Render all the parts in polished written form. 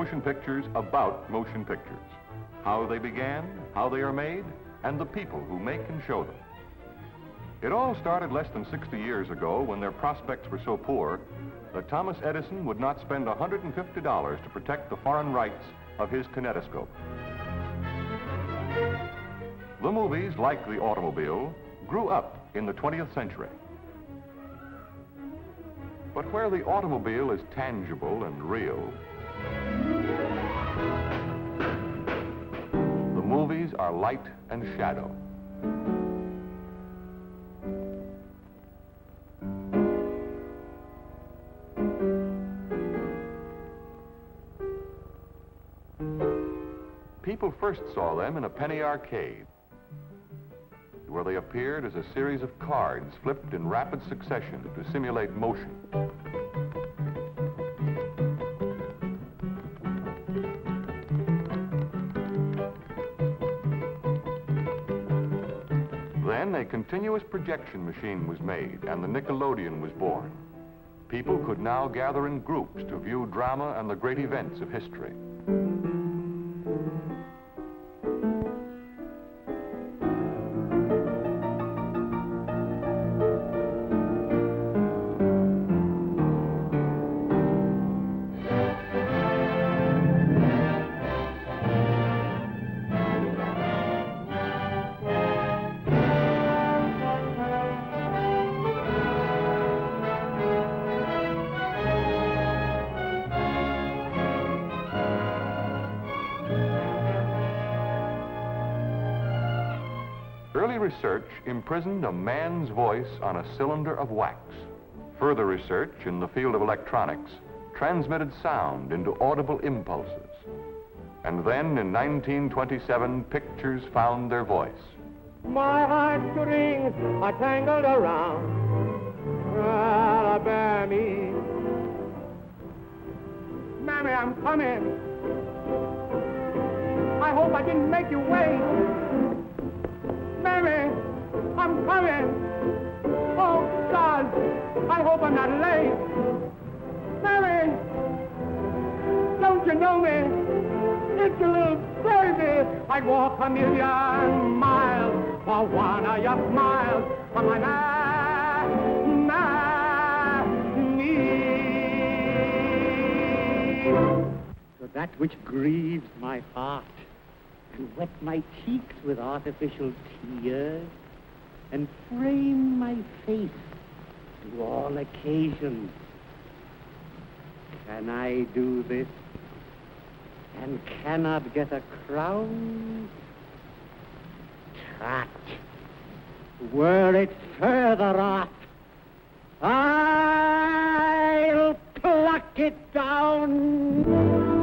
motion pictures about motion pictures. How they began, how they are made, and the people who make and show them. It all started less than 60 years ago when their prospects were so poor that Thomas Edison would not spend $150 to protect the foreign rights of his kinetoscope. The movies, like the automobile, grew up in the 20th century. But where the automobile is tangible and real, the movies are light and shadow. People first saw them in a penny arcade, where they appeared as a series of cards flipped in rapid succession to simulate motion. Then a continuous projection machine was made and the Nickelodeon was born. People could now gather in groups to view drama and the great events of history. Early research imprisoned a man's voice on a cylinder of wax. Further research in the field of electronics transmitted sound into audible impulses. And then in 1927, pictures found their voice. My heartstrings are tangled around Alabama. Mammy, I'm coming. I hope I didn't make you wait. Mammy, I'm coming. Oh, God, I hope I'm not late. Mammy, don't you know me? It's a little baby. I'd walk a million miles for one of your smiles. For my knee. So that which grieves my heart and wet my cheeks with artificial tears, and frame my face to all occasions. Can I do this, and cannot get a crown? Trat, were it further off, I'll pluck it down.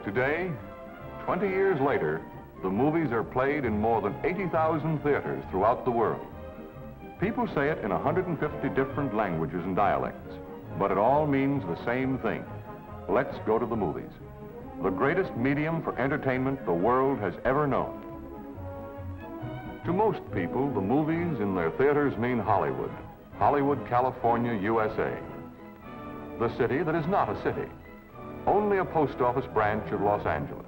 Today, 20 years later, the movies are played in more than 80,000 theaters throughout the world. People say it in 150 different languages and dialects, but it all means the same thing. Let's go to the movies, the greatest medium for entertainment the world has ever known. To most people, the movies in their theaters mean Hollywood, Hollywood, California, USA. The city that is not a city. Only a post office branch of Los Angeles,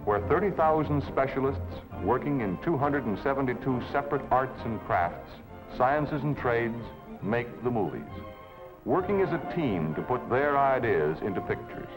where 30,000 specialists working in 272 separate arts and crafts, sciences and trades make the movies, working as a team to put their ideas into pictures.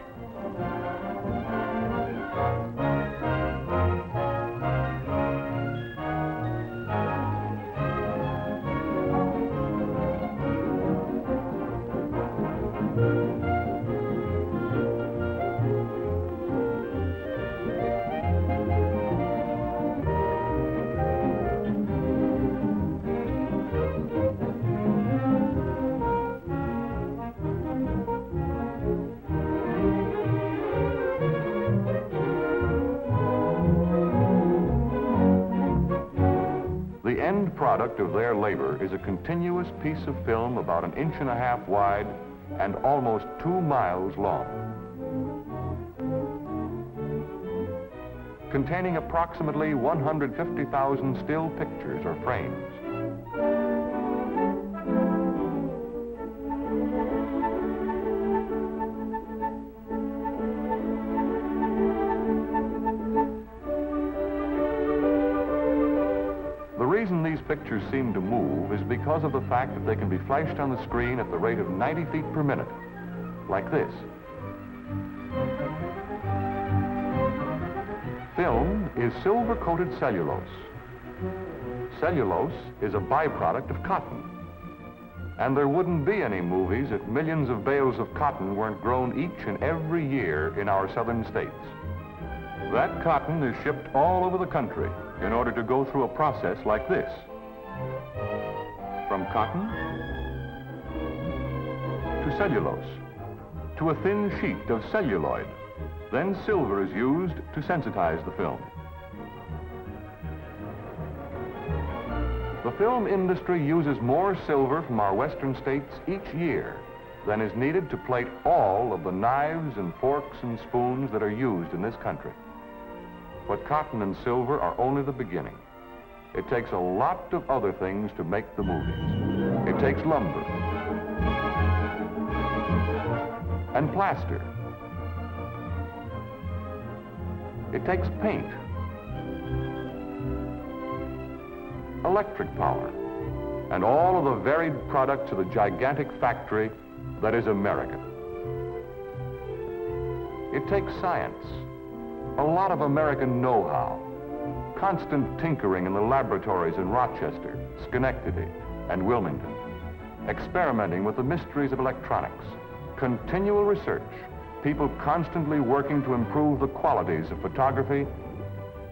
The end product of their labor is a continuous piece of film about 1.5 inches wide and almost 2 miles long, containing approximately 150,000 still pictures or frames. The reason these pictures seem to move is because of the fact that they can be flashed on the screen at the rate of 90 feet per minute, like this. Film is silver-coated cellulose. Cellulose is a byproduct of cotton. And there wouldn't be any movies if millions of bales of cotton weren't grown each and every year in our southern states. That cotton is shipped all over the country in order to go through a process like this. From cotton to cellulose, to a thin sheet of celluloid. Then silver is used to sensitize the film. The film industry uses more silver from our western states each year than is needed to plate all of the knives and forks and spoons that are used in this country. But cotton and silver are only the beginning. It takes a lot of other things to make the movies. It takes lumber and plaster. It takes paint, electric power, and all of the varied products of the gigantic factory that is America. It takes science, a lot of American know-how, constant tinkering in the laboratories in Rochester, Schenectady, and Wilmington, experimenting with the mysteries of electronics, continual research, people constantly working to improve the qualities of photography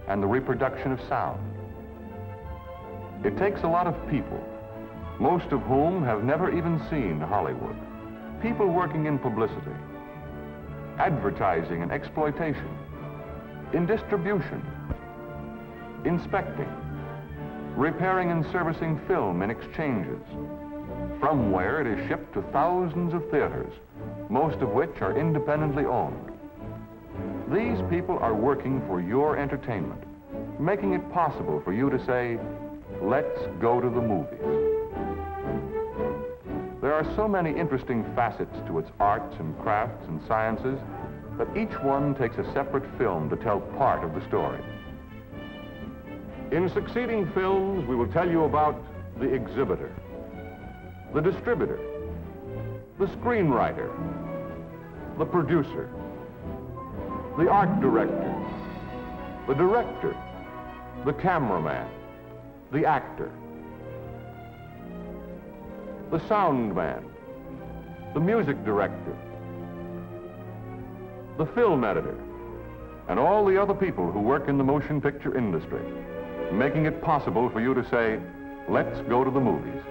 and the reproduction of sound. It takes a lot of people, most of whom have never even seen Hollywood. People working in publicity, advertising and exploitation, in distribution, inspecting, repairing and servicing film in exchanges, from where it is shipped to thousands of theaters, most of which are independently owned. These people are working for your entertainment, making it possible for you to say, let's go to the movies. There are so many interesting facets to its arts and crafts and sciences that each one takes a separate film to tell part of the story. In succeeding films, we will tell you about the exhibitor, the distributor, the screenwriter, the producer, the art director, the director, the cameraman, the actor, the sound man, the music director, the film editor, and all the other people who work in the motion picture industry, making it possible for you to say, let's go to the movies.